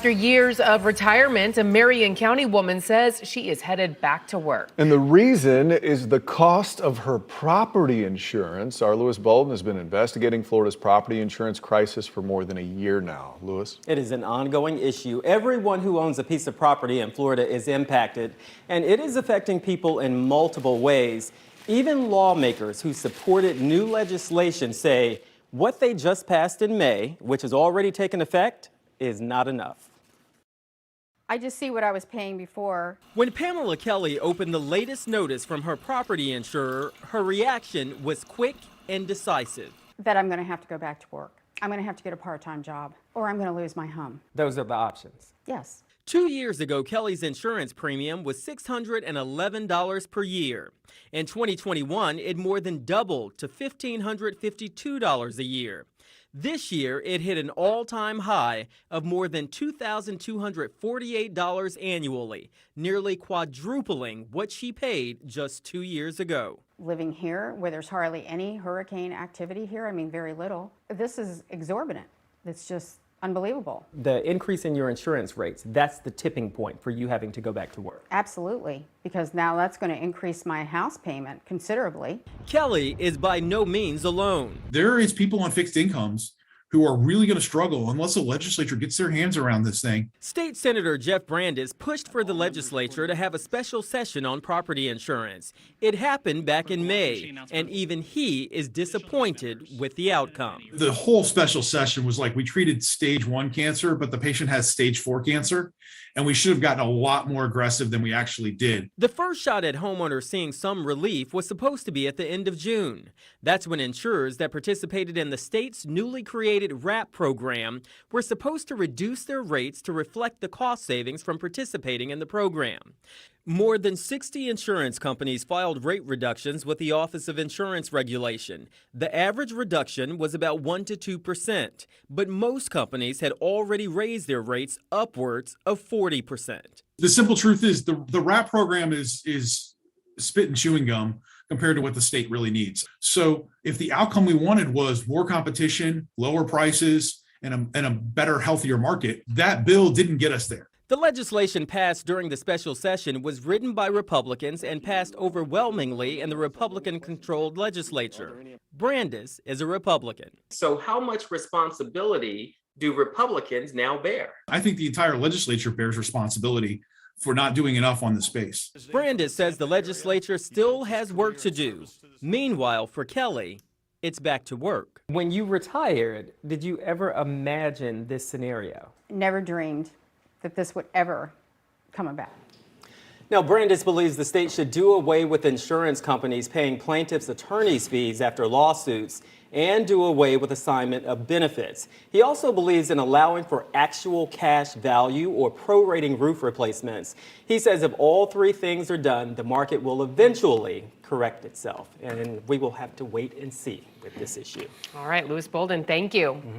After years of retirement, a Marion County woman says she is headed back to work. And the reason is the cost of her property insurance. Our Lewis Bolden has been investigating Florida's property insurance crisis for more than a year now. Lewis? It is an ongoing issue. Everyone who owns a piece of property in Florida is impacted, and it is affecting people in multiple ways. Even lawmakers who supported new legislation say what they just passed in May, which has already taken effect, is not enough. I just see what I was paying before. When Pamela Kelley opened the latest notice from her property insurer, her reaction was quick and decisive. That I'm going to have to go back to work. I'm going to have to get a part-time job, or I'm going to lose my home. Those are the options. Yes. 2 years ago, Kelley's insurance premium was $611 per year. In 2021, it more than doubled to $1,552 a year. This year, it hit an all-time high of more than $2,248 annually, nearly quadrupling what she paid just 2 years ago. Living here, where there's hardly any hurricane activity here, I mean, very little, this is exorbitant. It's just unbelievable. The increase in your insurance rates, that's the tipping point for you having to go back to work. Absolutely, because now that's going to increase my house payment considerably. Kelley is by no means alone. There is people on fixed incomes who are really going to struggle unless the legislature gets their hands around this thing. State Senator Jeff Brandes pushed for the legislature to have a special session on property insurance. It happened back in May, and even he is disappointed with the outcome. The whole special session was like we treated stage 1 cancer, but the patient has stage 4 cancer, and we should have gotten a lot more aggressive than we actually did. The first shot at homeowners seeing some relief was supposed to be at the end of June. That's when insurers that participated in the state's newly created WRAP program were supposed to reduce their rates to reflect the cost savings from participating in the program. More than 60 insurance companies filed rate reductions with the Office of Insurance Regulation. The average reduction was about 1 to 2%, but most companies had already raised their rates upwards of 40%. The simple truth is the WRAP program is spit and chewing gum compared to what the state really needs. So if the outcome we wanted was more competition, lower prices, and a better, healthier market, that bill didn't get us there. The legislation passed during the special session was written by Republicans and passed overwhelmingly in the Republican-controlled legislature. Brandes is a Republican. So how much responsibility do Republicans now bear? I think the entire legislature bears responsibility for not doing enough on the space. Brandes says the legislature still has work to do. Meanwhile, for Kelley, it's back to work. When you retired, did you ever imagine this scenario? Never dreamed that this would ever come about. Now, Brandes believes the state should do away with insurance companies paying plaintiffs' attorneys' fees after lawsuits and do away with assignment of benefits. He also believes in allowing for actual cash value or prorating roof replacements. He says if all three things are done, the market will eventually correct itself. And we will have to wait and see with this issue. All right, Lewis Bolden, thank you.